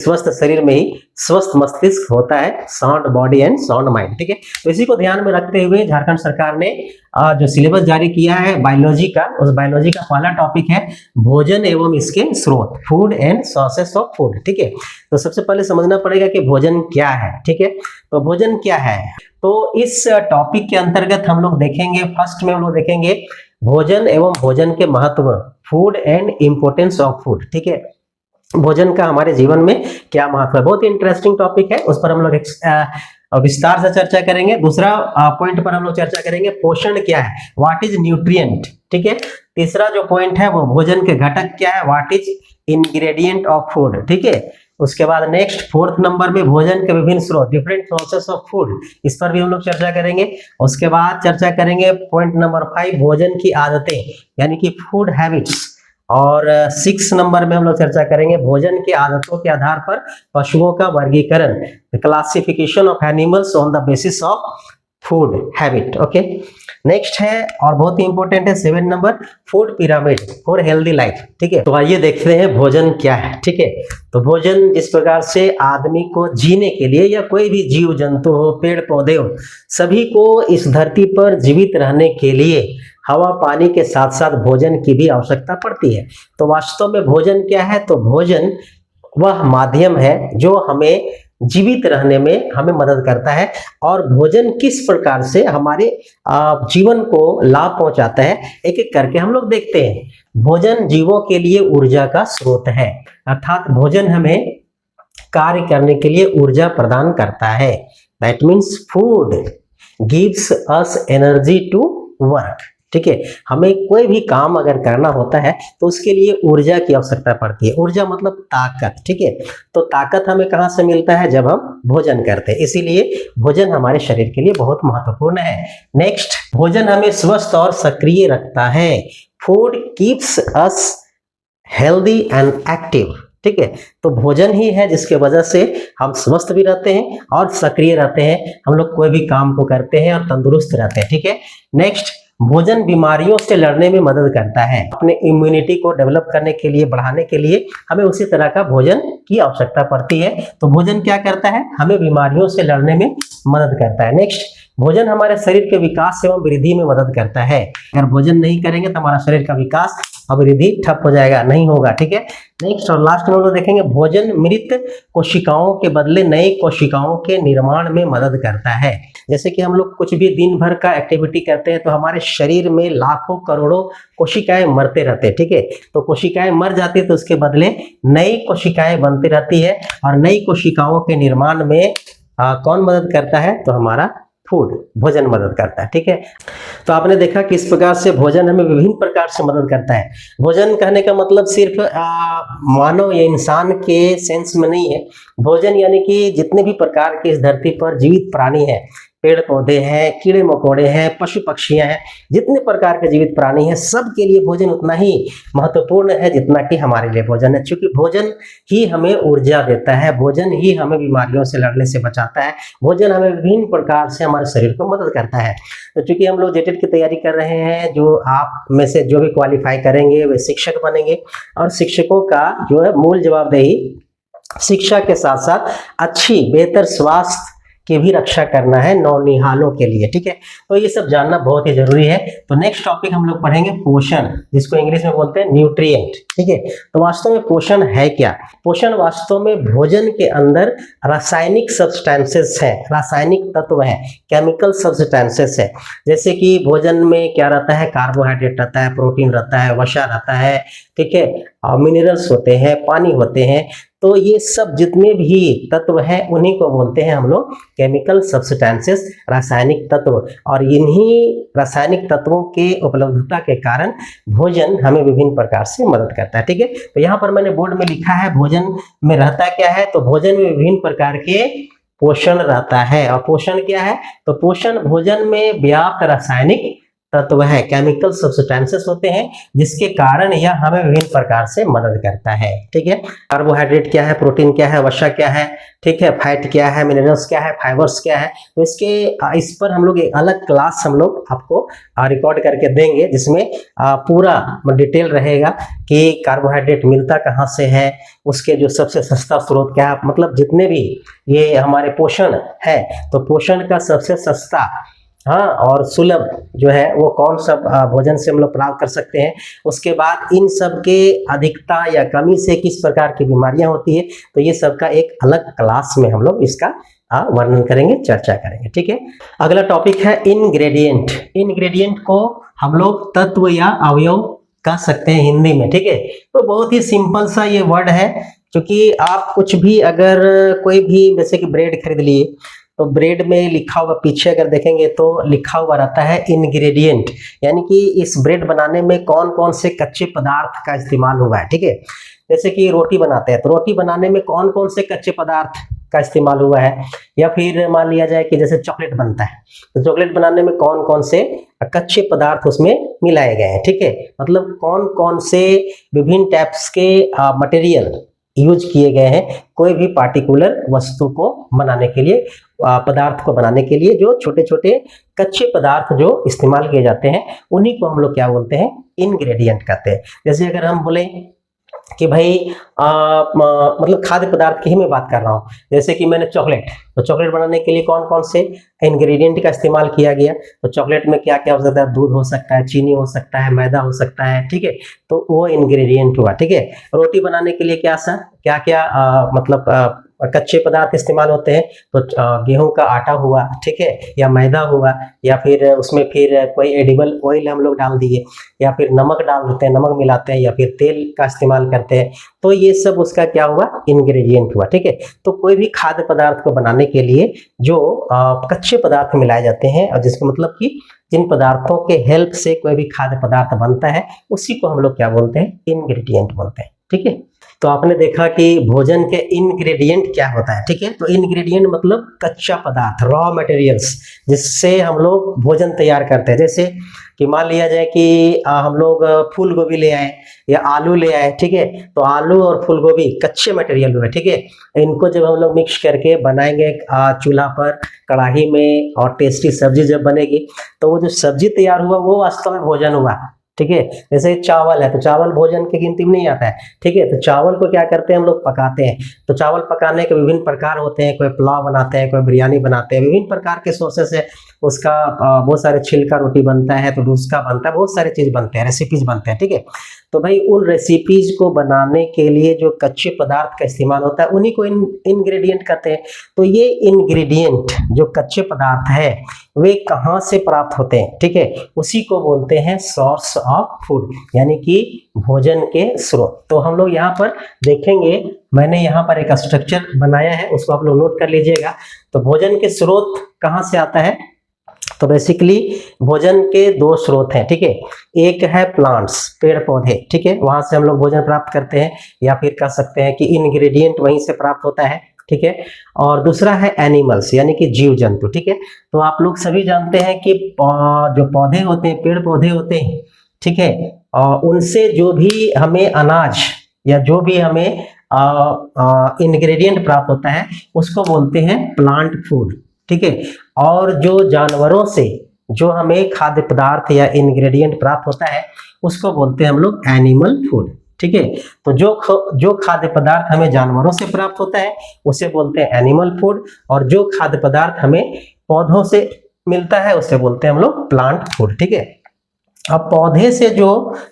स्वस्थ शरीर में ही स्वस्थ मस्तिष्क होता है, sound body and sound mind. ठीक है, तो इसी को ध्यान में रखते हुए झारखंड सरकार ने जो सिलेबस जारी किया है बायोलॉजी का, उस बायोलॉजी का पहला टॉपिक है भोजन एवं इसके स्रोत, food and sources of food. ठीक है, तो सबसे पहले समझना पड़ेगा कि भोजन क्या है। ठीक है, तो भोजन क्या है, तो इस टॉपिक के अंतर्गत हम लोग देखेंगे, फर्स्ट में हम लोग देखेंगे भोजन एवं भोजन के महत्व, food and importance of food. ठीक है, भोजन का हमारे जीवन में क्या महत्व है, बहुत ही इंटरेस्टिंग टॉपिक है, उस पर हम लोग विस्तार से चर्चा करेंगे। दूसरा पॉइंट पर हम लोग चर्चा करेंगे पोषण क्या है, व्हाट इज न्यूट्रिएंट। ठीक है, तीसरा जो पॉइंट है वो भोजन के घटक क्या है, what is ingredient of food. ठीक है, उसके बाद नेक्स्ट फोर्थ नंबर में भोजन के विभिन्न स्रोत, डिफरेंट सोर्सेस ऑफ फूड, इस पर भी हम लोग चर्चा करेंगे। उसके बाद चर्चा करेंगे पॉइंट नंबर 5 भोजन की आदतें यानी कि फूड हैबिट्स। और 6 नंबर में हम लोग चर्चा करेंगे भोजन की आदतों के आधार पर पशुओं का वर्गीकरण, classification of animals on the basis of food habit. Okay, next है और बहुत ही इंपॉर्टेंट है 7 number food pyramid for healthy life. ठीक है, तो आइए देखते हैं भोजन क्या है। ठीक है, तो भोजन जिस प्रकार से आदमी को जीने के लिए या कोई भी जीव जंतु हो, पेड़ पौधे हो, सभी को इस धरती पर जीवित रहने के लिए हवा पानी के साथ साथ भोजन की भी आवश्यकता पड़ती है। तो वास्तव में भोजन क्या है, तो भोजन वह माध्यम है जो हमें जीवित रहने में हमें मदद करता है। और भोजन किस प्रकार से हमारे जीवन को लाभ पहुंचाता है, एक एक करके हम लोग देखते हैं। भोजन जीवों के लिए ऊर्जा का स्रोत है, अर्थात भोजन हमें कार्य करने के लिए ऊर्जा प्रदान करता है। That means food gives us energy to work. ठीक है, हमें कोई भी काम अगर करना होता है तो उसके लिए ऊर्जा की आवश्यकता पड़ती है। ऊर्जा मतलब ताकत। ठीक है, तो ताकत हमें कहाँ से मिलता है, जब हम भोजन करते हैं, इसीलिए भोजन हमारे शरीर के लिए बहुत महत्वपूर्ण है। नेक्स्ट, भोजन हमें स्वस्थ और सक्रिय रखता है। Food keeps us healthy and active. ठीक है, तो भोजन ही है जिसके वजह से हम स्वस्थ भी रहते हैं और सक्रिय रहते हैं, हम लोग कोई भी काम को करते हैं और तंदुरुस्त रहते हैं। ठीक है, नेक्स्ट, भोजन बीमारियों से लड़ने में मदद करता है। अपने इम्यूनिटी को डेवलप करने के लिए, बढ़ाने के लिए हमें उसी तरह का भोजन की आवश्यकता पड़ती है। तो भोजन क्या करता है, हमें बीमारियों से लड़ने में मदद करता है। नेक्स्ट, भोजन हमारे शरीर के विकास एवं वृद्धि में मदद करता है। अगर भोजन नहीं करेंगे तो हमारा शरीर का विकास और वृद्धि ठप हो जाएगा, नहीं होगा। ठीक है, नेक्स्ट और लास्ट में हम लोग देखेंगे भोजन मृत कोशिकाओं के बदले नई कोशिकाओं के निर्माण में मदद करता है। जैसे कि हम लोग कुछ भी दिन भर का एक्टिविटी करते हैं तो हमारे शरीर में लाखों करोड़ों कोशिकाएं मरते रहते हैं। ठीक है, तो कोशिकाएं मर जाती है तो उसके बदले नई कोशिकाएं बनती रहती है, और नई कोशिकाओं के निर्माण में कौन मदद करता है, तो हमारा फूड, भोजन मदद करता है। ठीक है, तो आपने देखा कि इस प्रकार से भोजन हमें विभिन्न प्रकार से मदद करता है। भोजन कहने का मतलब सिर्फ मानव या इंसान के सेंस में नहीं है। भोजन यानी कि जितने भी प्रकार के इस धरती पर जीवित प्राणी हैं, पेड़ पौधे हैं, कीड़े मकोड़े हैं, पशु पक्षियां हैं, जितने प्रकार के जीवित प्राणी हैं, सबके लिए भोजन उतना ही महत्वपूर्ण है जितना कि हमारे लिए भोजन है। क्योंकि भोजन ही हमें ऊर्जा देता है, भोजन ही हमें बीमारियों से लड़ने से बचाता है, भोजन हमें विभिन्न प्रकार से हमारे शरीर को मदद करता है। तो चूंकि हम लोग जेटेट की तैयारी कर रहे हैं, जो आप में से जो भी क्वालिफाई करेंगे वे शिक्षक बनेंगे, और शिक्षकों का जो है मूल जवाबदेही शिक्षा के साथ साथ अच्छी बेहतर स्वास्थ्य की भी रक्षा करना है नौनिहालों के लिए। ठीक है, तो ये सब जानना बहुत ही जरूरी है। तो नेक्स्ट टॉपिक हम लोग पढ़ेंगे पोषण, जिसको इंग्लिश में बोलते हैं न्यूट्रिएंट। ठीक है, तो वास्तव में पोषण है क्या, पोषण वास्तव में भोजन के अंदर रासायनिक सब्सटेंसेस हैं, रासायनिक तत्व हैं, केमिकल सब्सटेंसेस है। जैसे कि भोजन में क्या रहता है, कार्बोहाइड्रेट रहता है, प्रोटीन रहता है, वसा रहता है, ठीक है, मिनरल्स होते हैं, पानी होते हैं। तो ये सब जितने भी तत्व हैं उन्हीं को बोलते हैं हम लोग केमिकल सब्सटेंसेस, रासायनिक तत्व। और इन्हीं रासायनिक तत्वों के उपलब्धता के कारण भोजन हमें विभिन्न प्रकार से मदद करता है। ठीक है, तो यहाँ पर मैंने बोर्ड में लिखा है भोजन में रहता क्या है, तो भोजन में विभिन्न प्रकार के पोषण रहता है। और पोषण क्या है, तो पोषण भोजन में व्याप्त रासायनिक तत्व है, केमिकल सब्सटेंसेस होते हैं जिसके कारण यह हमें विभिन्न प्रकार से मदद करता है। ठीक है, कार्बोहाइड्रेट क्या है, प्रोटीन क्या है, वसा क्या है, ठीक है, फैट क्या है, मिनरल्स क्या है, फाइबर्स क्या है। तो इस पर हम लोग एक अलग क्लास हम लोग आपको रिकॉर्ड करके देंगे जिसमें पूरा डिटेल रहेगा कि कार्बोहाइड्रेट मिलता कहाँ से है, उसके जो सबसे सस्ता स्रोत क्या है, मतलब जितने भी ये हमारे पोषण है तो पोषण का सबसे सस्ता और सुलभ जो है वो कौन सा भोजन से हम लोग प्राप्त कर सकते हैं। उसके बाद इन सब के अधिकता या कमी से किस प्रकार की बीमारियां होती है, तो ये सब का एक अलग क्लास में हम लोग इसका वर्णन करेंगे, चर्चा करेंगे। ठीक है, अगला टॉपिक है इनग्रेडिएंट। इनग्रेडिएंट को हम लोग तत्व या अवयव कह सकते हैं हिंदी में। ठीक है, तो बहुत ही सिंपल सा ये वर्ड है, क्योंकि आप कुछ भी अगर कोई भी जैसे कि ब्रेड खरीद लिए तो ब्रेड में लिखा हुआ पीछे अगर देखेंगे तो लिखा हुआ रहता है इंग्रेडिएंट, यानी कि इस ब्रेड बनाने में कौन कौन से कच्चे पदार्थ का इस्तेमाल हुआ है। ठीक है, जैसे कि रोटी बनाते हैं तो रोटी बनाने में कौन कौन से कच्चे पदार्थ का इस्तेमाल हुआ है, या फिर मान लिया जाए कि जैसे चॉकलेट बनता है तो चॉकलेट बनाने में कौन कौन से कच्चे पदार्थ उसमें मिलाए गए हैं। ठीक है, मतलब कौन कौन से विभिन्न टाइप्स के मटेरियल यूज किए गए हैं कोई भी पार्टिकुलर वस्तु को बनाने के लिए, पदार्थ को बनाने के लिए जो छोटे छोटे कच्चे पदार्थ जो इस्तेमाल किए जाते हैं उन्हीं को हम लोग क्या बोलते हैं, इनग्रेडिएंट कहते हैं। जैसे अगर हम बोले कि भाई मतलब खाद्य पदार्थ की ही मैं बात कर रहा हूँ, जैसे कि मैंने चॉकलेट, तो चॉकलेट बनाने के लिए कौन कौन से इंग्रेडिएंट का इस्तेमाल किया गया, तो चॉकलेट में क्या क्या हो सकता है, दूध हो सकता है, चीनी हो सकता है, मैदा हो सकता है। ठीक है, तो वो इंग्रेडिएंट हुआ। ठीक है, रोटी बनाने के लिए क्या क्या मतलब कच्चे पदार्थ इस्तेमाल होते हैं, तो गेहूं का आटा हुआ, ठीक है, या मैदा हुआ, या फिर उसमें फिर कोई एडिबल ऑयल हम लोग डाल दिए, या फिर नमक डाल देते हैं, नमक मिलाते हैं, या फिर तेल का इस्तेमाल करते हैं। तो ये सब उसका क्या हुआ, इंग्रेडिएंट हुआ। ठीक है, तो कोई भी खाद्य पदार्थ को बनाने के लिए जो कच्चे पदार्थ मिलाए जाते हैं, और जिसका मतलब कि जिन पदार्थों के हेल्प से कोई भी खाद्य पदार्थ बनता है उसी को हम लोग क्या बोलते हैं, इंग्रेडिएंट बोलते हैं। ठीक है, तो आपने देखा कि भोजन के इंग्रेडिएंट क्या होता है। ठीक है, तो इंग्रेडिएंट मतलब कच्चा पदार्थ, रॉ मटेरियल्स, जिससे हम लोग भोजन तैयार करते हैं। जैसे कि मान लिया जाए कि हम लोग फूल गोभी ले आए या आलू ले आए। ठीक है, तो आलू और फूल गोभी कच्चे मटेरियल हुए। ठीक है, इनको जब हम लोग मिक्स करके बनाएंगे चूल्हा पर कढ़ाई में, और टेस्टी सब्जी जब बनेगी तो वो जो सब्जी तैयार हुआ वो वास्तव में भोजन हुआ। ठीक है, जैसे चावल है तो चावल भोजन की गिनती में नहीं आता है। ठीक है, तो चावल को क्या करते हैं हम लोग, पकाते हैं। तो चावल पकाने के विभिन्न प्रकार होते हैं, कोई पुलाव बनाते हैं, कोई बिरयानी बनाते हैं, विभिन्न प्रकार के सोर्सेस है उसका। बहुत सारे छिलका रोटी बनता है, तो डूसका बनता है, बहुत सारे चीज बनते हैं, रेसिपीज बनते हैं। ठीक है, तो भाई उन रेसिपीज को बनाने के लिए जो कच्चे पदार्थ का इस्तेमाल होता है उन्हीं को इंग्रेडिएंट कहते हैं। तो ये इंग्रेडिएंट जो कच्चे पदार्थ है वे कहाँ से प्राप्त होते हैं, ठीक है, उसी को बोलते हैं सोर्स ऑफ फूड, यानी कि भोजन के स्रोत। तो हम लोग यहाँ पर देखेंगे, मैंने यहाँ पर एक स्ट्रक्चर बनाया है, उसको आप लोग नोट कर लीजिएगा। तो भोजन के स्रोत कहाँ से आता है, तो बेसिकली भोजन के दो स्रोत हैं। ठीक है, एक है प्लांट्स, पेड़ पौधे, ठीक है, वहां से हम लोग भोजन प्राप्त करते हैं, या फिर कह सकते हैं कि इंग्रेडिएंट वहीं से प्राप्त होता है। ठीक है, और दूसरा है एनिमल्स, यानी कि जीव जंतु। ठीक है, तो आप लोग सभी जानते हैं कि जो पौधे होते हैं, पेड़ पौधे होते हैं, ठीक है, उनसे जो भी हमें अनाज या जो भी हमें इंग्रेडिएंट प्राप्त होता है उसको बोलते हैं प्लांट फूड। ठीक है, और जो जानवरों से जो हमें खाद्य पदार्थ या इंग्रेडिएंट प्राप्त होता है उसको बोलते हैं हम लोग एनिमल फूड। ठीक है, तो जो खाद्य पदार्थ हमें जानवरों से प्राप्त होता है उसे बोलते हैं एनिमल फूड, और जो खाद्य पदार्थ हमें पौधों से मिलता है उसे बोलते हैं हम लोग प्लांट फूड। ठीक है, अब पौधे से जो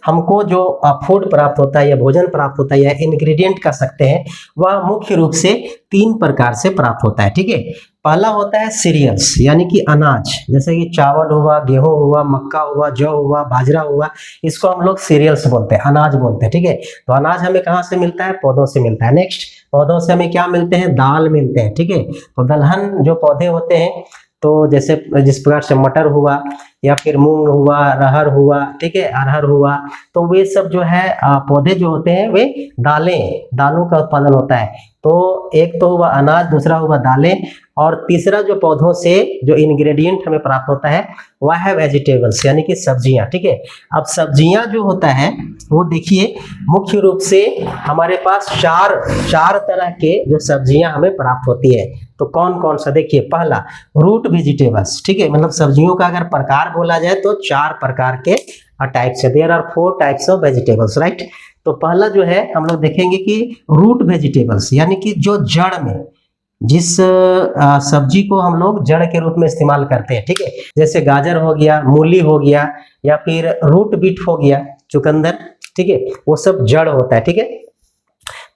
हमको जो फूड प्राप्त होता है या भोजन प्राप्त होता है या इंग्रेडिएंट कह सकते हैं, वह मुख्य रूप से 3 प्रकार से प्राप्त होता है। ठीक है, पहला होता है सीरियल्स, यानी कि अनाज, जैसे कि चावल हुआ, गेहूं हुआ, मक्का हुआ, जौ हुआ, बाजरा हुआ, इसको हम लोग सीरियल्स बोलते हैं, अनाज बोलते हैं। ठीक है, तो अनाज हमें कहाँ से मिलता है, पौधों से मिलता है। नेक्स्ट, पौधों से हमें क्या मिलते हैं, दाल मिलते हैं। ठीक है, तो दलहन जो पौधे होते हैं, तो जैसे जिस प्रकार से मटर हुआ, या फिर मूंग हुआ, रहर हुआ, ठीक है, अरहर हुआ, तो वे सब जो है पौधे जो होते हैं वे दालों का उत्पादन होता है। तो तो एक तो हुआ अनाज, दूसरा हुआ दालें, और तीसरा जो पौधों से जो इंग्रेडिएंट हमें प्राप्त होता है वह है वेजिटेबल्स यानी कि सब्जियां। ठीक है, अब सब्जियां जो होता है वो देखिए मुख्य रूप से हमारे पास चार तरह के जो सब्जियां हमें प्राप्त होती है। तो कौन कौन सा, देखिए पहला रूट वेजिटेबल्स। ठीक है, मतलब सब्जियों का अगर प्रकार बोला जाए तो 4 प्रकार के टाइप्स है। There are 4 types of vegetables, right. तो पहला जो है हम लोग देखेंगे कि रूट वेजिटेबल्स यानी कि जो जड़ में, जिस सब्जी को हम लोग जड़ के रूप में इस्तेमाल करते हैं। ठीक है, जैसे गाजर हो गया, मूली हो गया, या फिर रूट बीट हो गया, चुकंदर। ठीक है, वो सब जड़ होता है। ठीक है,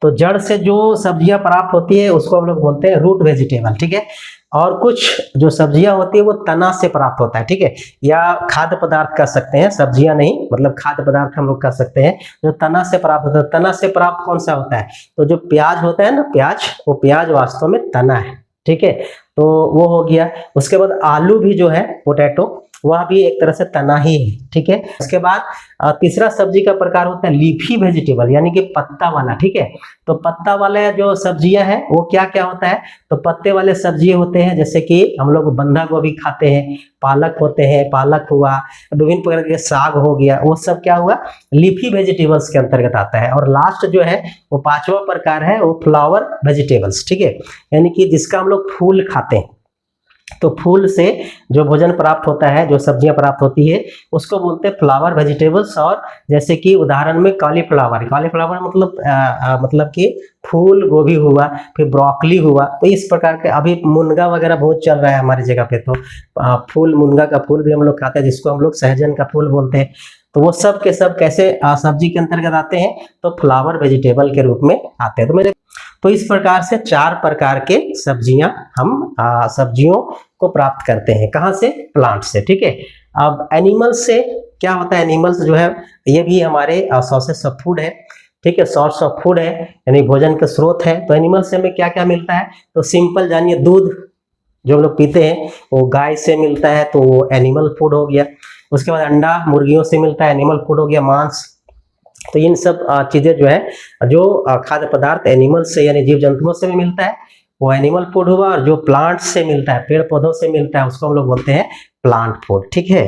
तो जड़ से जो सब्जियां प्राप्त होती है उसको हम लोग बोलते हैं रूट वेजिटेबल। ठीक है, और कुछ जो सब्जियां होती है वो तना से प्राप्त होता है। ठीक है, या खाद्य पदार्थ कह सकते हैं, सब्जियां नहीं, मतलब खाद्य पदार्थ हम लोग कह सकते हैं जो तना से प्राप्त होता है। तना से प्राप्त कौन सा होता है, तो जो प्याज होता है ना, प्याज, वो प्याज वास्तव में तना है। ठीक है, तो वो हो गया। उसके बाद आलू भी जो है, पोटैटो, वह भी एक तरह से तना ही है। ठीक है, उसके बाद तीसरा सब्जी का प्रकार होता है लीफी वेजिटेबल यानी कि पत्ता वाला। ठीक है, तो पत्ता वाले जो सब्जियां हैं वो क्या क्या होता है, तो पत्ते वाले सब्जी होते हैं जैसे कि हम लोग बंधा गोभी खाते हैं, पालक होते हैं, पालक हुआ, विभिन्न प्रकार के साग हो गया, वो सब क्या हुआ, लीफी वेजिटेबल्स के अंतर्गत आता है। और लास्ट जो है वो 5वां प्रकार है, वो फ्लावर वेजिटेबल्स। ठीक है, यानी कि जिसका हम लोग फूल खाते हैं। तो फूल से जो भोजन प्राप्त होता है, जो सब्जियां प्राप्त होती है, उसको बोलते हैं फ्लावर वेजिटेबल्स। और जैसे कि उदाहरण में कॉलीफ्लावर, कॉलीफ्लावर मतलब कि फूल गोभी हुआ, फिर ब्रोकली हुआ। तो इस प्रकार के अभी मुनगा वगैरह बहुत चल रहा है हमारी जगह पे, तो फूल, मुनगा का फूल भी हम लोग खाते हैं, जिसको हम लोग सहजन का फूल बोलते हैं। तो वो सब के सब कैसे सब्जी के अंतर्गत आते हैं, तो फ्लावर वेजिटेबल के रूप में आते हैं। तो इस प्रकार से 4 प्रकार के सब्जियां हम सब्जियों को प्राप्त करते हैं। कहाँ से, प्लांट से। ठीक है, अब एनिमल्स से क्या होता है, एनिमल्स जो है ये भी हमारे सोर्सेस ऑफ फूड है। ठीक है, सोर्स ऑफ फूड है यानी भोजन का स्रोत है। तो एनिमल्स से हमें क्या क्या मिलता है, तो सिंपल जानिए, दूध जो हम लोग पीते हैं वो गाय से मिलता है, तो वो एनिमल फूड हो गया। उसके बाद अंडा मुर्गियों से मिलता है, एनिमल फूड हो गया। मांस, तो इन सब चीजें जो है, जो खाद्य पदार्थ एनिमल से यानी जीव जंतुओं से भी मिलता है, वो एनिमल फूड हुआ। और जो प्लांट से मिलता है, पेड़ पौधों से मिलता है, उसको हम लोग बोलते हैं प्लांट फूड। ठीक है,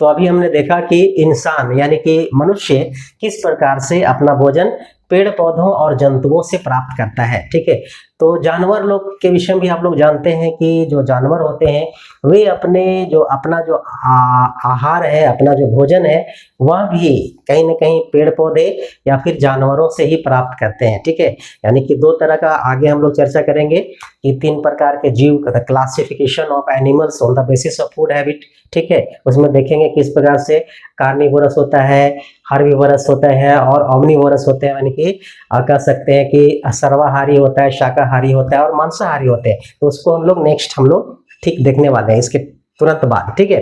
तो अभी हमने देखा कि इंसान यानी कि मनुष्य किस प्रकार से अपना भोजन पेड़ पौधों और जंतुओं से प्राप्त करता है। ठीक है, तो जानवर लोग के विषय में भी आप लोग जानते हैं कि जो जानवर होते हैं वे अपना जो आहार है, अपना जो भोजन है, वह भी कहीं ना कहीं पेड़ पौधे या फिर जानवरों से ही प्राप्त करते हैं। ठीक है, यानी कि 2 तरह का आगे हम लोग चर्चा करेंगे कि 3 प्रकार के जीव, classification of animals on the basis of food habit. ठीक है, उसमें देखेंगे किस प्रकार से कार्निवोरस होता है, हर्बिवोरस होता है और ओमनिवोरस होते हैं, यानी कि कह सकते हैं कि सर्वाहारी होता है, शाकाहारी होता है और मांसाहारी होते हैं। तो उसको हम लोग ठीक देखने वाले हैं इसके तुरंत बाद। ठीक है,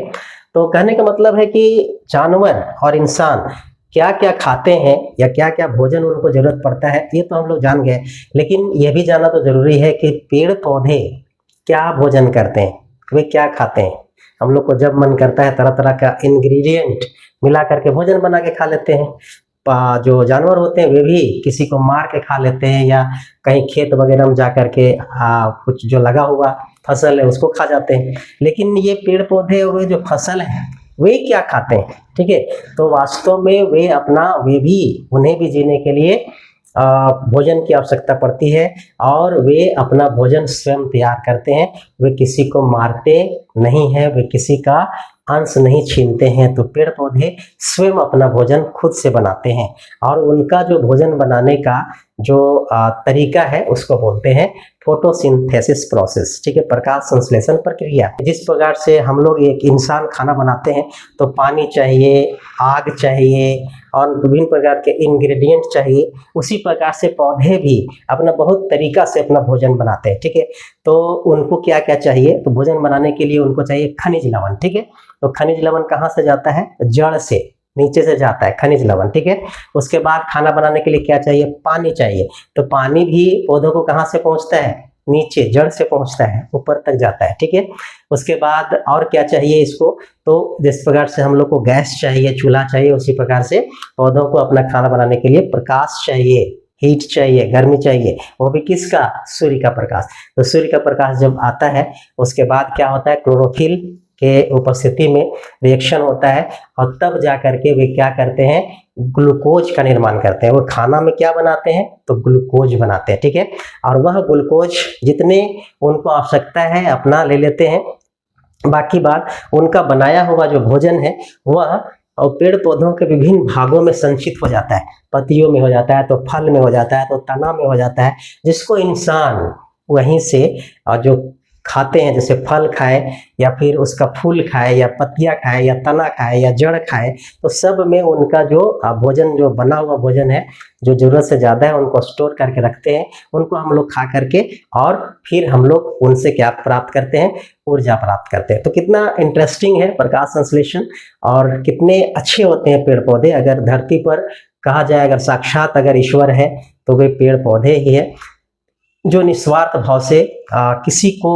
तो कहने का मतलब है कि जानवर और इंसान क्या क्या खाते हैं या क्या क्या भोजन उनको जरूरत पड़ता है, ये तो हम लोग जान गए। लेकिन यह भी जानना तो जरूरी है कि पेड़ पौधे क्या भोजन करते हैं, वे क्या खाते हैं। हम लोग को जब मन करता है तरह तरह का इंग्रेडिएंट मिला करके भोजन बना के खा लेते हैं। जो जानवर होते हैं वे भी किसी को मार के खा लेते हैं, या कहीं खेत वगैरह में जा करके कुछ जो लगा हुआ फसल है उसको खा जाते हैं। लेकिन ये पेड़ पौधे और जो फसल है वे क्या खाते हैं। ठीक है, तो वास्तव में उन्हें भी जीने के लिए भोजन की आवश्यकता पड़ती है, और वे अपना भोजन स्वयं तैयार करते हैं। वे किसी को मारते नहीं हैं, वे किसी का अंश नहीं छीनते हैं। तो पेड़ पौधे स्वयं अपना भोजन खुद से बनाते हैं, और उनका जो भोजन बनाने का जो तरीका है उसको बोलते हैं फोटोसिंथेसिस प्रोसेस। ठीक है, प्रकाश संश्लेषण प्रक्रिया। जिस प्रकार से हम लोग एक इंसान खाना बनाते हैं तो पानी चाहिए, आग चाहिए और विभिन्न प्रकार के इंग्रेडिएंट चाहिए, उसी प्रकार से पौधे भी अपना बहुत तरीका से अपना भोजन बनाते हैं। ठीक है, तो उनको क्या क्या चाहिए, तो भोजन बनाने के लिए उनको चाहिए खनिज लवण। ठीक है, तो खनिज लवण कहाँ से जाता है, जड़ से, नीचे से जाता है खनिज लवण। ठीक है, उसके बाद खाना बनाने के लिए क्या चाहिए, पानी चाहिए। तो पानी भी पौधों को कहाँ से पहुंचता है, नीचे जड़ से पहुंचता है, ऊपर तक जाता है। ठीक है, उसके बाद और क्या चाहिए इसको, तो जिस प्रकार से हम लोग को गैस चाहिए, चूल्हा चाहिए, उसी प्रकार से पौधों को अपना खाना बनाने के लिए प्रकाश चाहिए। हीट चाहिए, गर्मी चाहिए, वो भी किसका? सूर्य का प्रकाश। तो सूर्य का प्रकाश जब आता है उसके बाद क्या होता है, क्लोरोफिल के उपस्थिति में रिएक्शन होता है और तब जा करके वे क्या करते हैं, ग्लूकोज का निर्माण करते हैं। वो खाना में क्या बनाते हैं, तो ग्लूकोज बनाते हैं, ठीक है। और वह ग्लूकोज जितने उनको आवश्यकता है अपना ले लेते हैं, बाकी बात उनका बनाया हुआ जो भोजन है वह और पेड़ पौधों के विभिन्न भागों में संचित हो जाता है। पत्तियों में हो जाता है, तो फल में हो जाता है, तो तना में हो जाता है, जिसको इंसान वहीं से जो खाते हैं, जैसे फल खाए या फिर उसका फूल खाए या पत्तियां खाए या तना खाए या जड़ खाए, तो सब में उनका जो भोजन, जो बना हुआ भोजन है, जो जरूरत से ज़्यादा है उनको स्टोर करके रखते हैं, उनको हम लोग खा करके और फिर हम लोग उनसे क्या प्राप्त करते हैं, ऊर्जा प्राप्त करते हैं। तो कितना इंटरेस्टिंग है प्रकाश संश्लेषण और कितने अच्छे होते हैं पेड़ पौधे। अगर धरती पर कहा जाए, अगर साक्षात अगर ईश्वर है तो वे पेड़ पौधे ही है, जो निस्वार्थ भाव से किसी को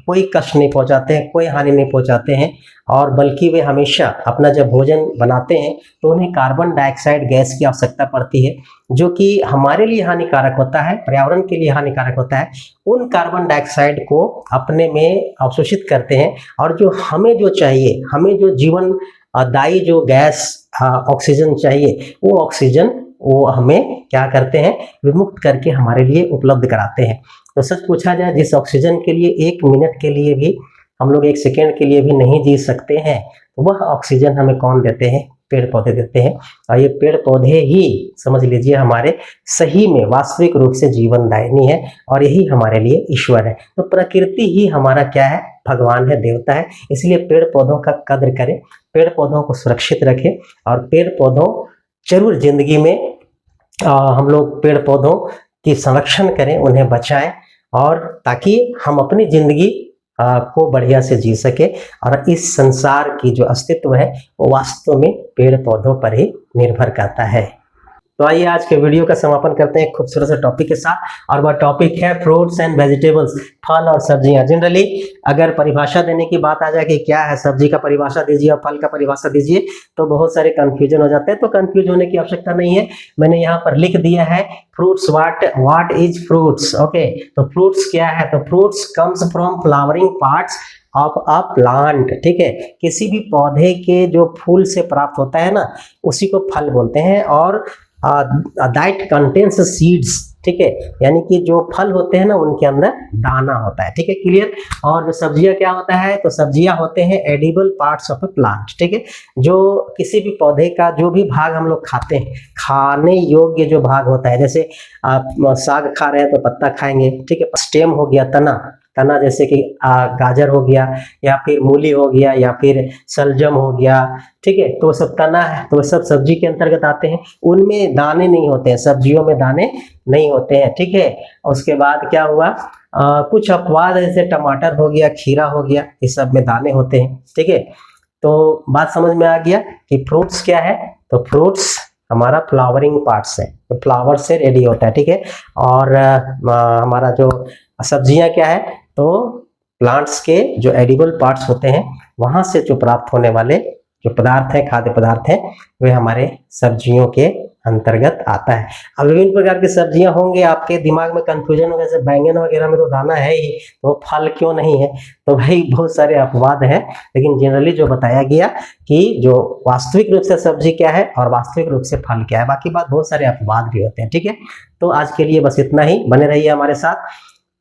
कोई कष्ट नहीं पहुंचाते हैं, कोई हानि नहीं पहुंचाते हैं, और बल्कि वे हमेशा अपना जब भोजन बनाते हैं तो उन्हें कार्बन डाइऑक्साइड गैस की आवश्यकता पड़ती है, जो कि हमारे लिए हानिकारक होता है, पर्यावरण के लिए हानिकारक होता है। उन कार्बन डाइऑक्साइड को अपने में अवशोषित करते हैं और जो हमें जो चाहिए, हमें जो जीवन दायी जो गैस ऑक्सीजन चाहिए, वो ऑक्सीजन वो हमें क्या करते हैं, विमुक्त करके हमारे लिए उपलब्ध कराते हैं। तो सच पूछा जाए, जिस ऑक्सीजन के लिए 1 मिनट के लिए भी हम लोग 1 सेकेंड के लिए भी नहीं जी सकते हैं, तो वह ऑक्सीजन हमें कौन देते हैं, पेड़ पौधे देते हैं। और ये पेड़ पौधे ही समझ लीजिए हमारे सही में वास्तविक रूप से जीवनदायिनी है, और यही हमारे लिए ईश्वर है। तो प्रकृति ही हमारा क्या है, भगवान है, देवता है। इसलिए पेड़ पौधों का कद्र करें, पेड़ पौधों को सुरक्षित रखें, और पेड़ पौधों जरूर जिंदगी में हम लोग पेड़ पौधों की संरक्षण करें, उन्हें बचाएं, और ताकि हम अपनी जिंदगी को बढ़िया से जी सके। और इस संसार की जो अस्तित्व है वो वास्तव में पेड़ पौधों पर ही निर्भर करता है। तो आइए आज के वीडियो का समापन करते हैं एक खूबसूरत से टॉपिक के साथ, और वह टॉपिक है फ्रूट्स एंड वेजिटेबल्स, फल और सब्जियां। जनरली अगर परिभाषा देने की बात आ जाए कि क्या है, सब्जी का परिभाषा दीजिए और फल का परिभाषा दीजिए, तो बहुत सारे कंफ्यूजन हो जाते हैं। तो कंफ्यूज होने की आवश्यकता नहीं है, मैंने यहाँ पर लिख दिया है fruits, what is fruits. Okay, तो फ्रूट्स क्या है, तो fruits comes from flowering parts of a plant, ठीक है। किसी भी पौधे के जो फूल से प्राप्त होता है ना, उसी को फल बोलते हैं। और दैट कंटेन्स सीड्स, ठीक है, यानी कि जो फल होते हैं ना उनके अंदर दाना होता है, ठीक है, क्लियर। और जो सब्जियां क्या होता है, तो सब्जियां होते हैं edible parts of a plant, ठीक है, जो किसी भी पौधे का जो भी भाग हम लोग खाते हैं, खाने योग्य जो भाग होता है, जैसे आप साग खा रहे हैं तो पत्ता खाएंगे, ठीक है। स्टेम हो गया, तना जैसे कि गाजर हो गया, या फिर मूली हो गया, या फिर सलजम हो गया, ठीक है, तो सब तना है, तो सब सब्जी के अंतर्गत आते हैं। उनमें दाने नहीं होते हैं, सब्जियों में दाने नहीं होते हैं, ठीक है। उसके बाद क्या हुआ, कुछ अपवाद जैसे टमाटर हो गया, खीरा हो गया, इस सब में दाने होते हैं, ठीक है। तो बात समझ में आ गया कि फ्रूट्स क्या है, तो फ्रूट्स हमारा फ्लावरिंग पार्ट्स है, तो फ्लावर से रेडी होता है, ठीक है। और हमारा जो सब्जियां क्या है, तो प्लांट्स के जो एडिबल पार्ट्स होते हैं वहां से जो प्राप्त होने वाले जो पदार्थ है, खाद्य पदार्थ है, वे हमारे सब्जियों के अंतर्गत आता है। अब विभिन्न प्रकार की सब्जियां होंगे, आपके दिमाग में कंफ्यूजन होगा, जैसे बैंगन वगैरह में तो दाना है ही, तो फल क्यों नहीं है, तो भाई बहुत सारे अपवाद हैं, लेकिन जनरली जो बताया गया कि जो वास्तविक रूप से सब्जी क्या है और वास्तविक रूप से फल क्या है, बाकी बात बहुत सारे अपवाद भी होते हैं, ठीक है। तो आज के लिए बस इतना ही, बने रहिए हमारे साथ।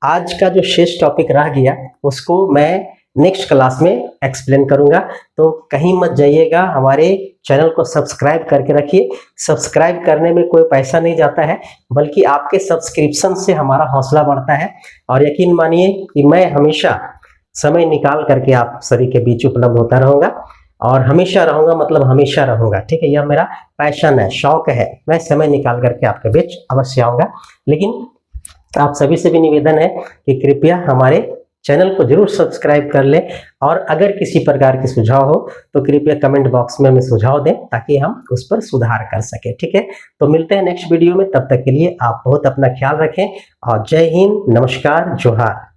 आज का जो शेष टॉपिक रह गया उसको मैं नेक्स्ट क्लास में एक्सप्लेन करूंगा, तो कहीं मत जाइएगा, हमारे चैनल को सब्सक्राइब करके रखिए। सब्सक्राइब करने में कोई पैसा नहीं जाता है, बल्कि आपके सब्सक्रिप्शन से हमारा हौसला बढ़ता है। और यकीन मानिए कि मैं हमेशा समय निकाल करके आप सभी के बीच उपलब्ध होता रहूँगा, और हमेशा रहूँगा, मतलब हमेशा रहूँगा, ठीक है। यह मेरा पैशन है, शौक है, मैं समय निकाल करके आपके बीच अवश्य आऊँगा। लेकिन आप सभी से भी निवेदन है कि कृपया हमारे चैनल को जरूर सब्सक्राइब कर लें, और अगर किसी प्रकार के सुझाव हो तो कृपया कमेंट बॉक्स में हमें सुझाव दें, ताकि हम उस पर सुधार कर सकें, ठीक है। तो मिलते हैं नेक्स्ट वीडियो में, तब तक के लिए आप बहुत अपना ख्याल रखें, और जय हिंद, नमस्कार, जोहार।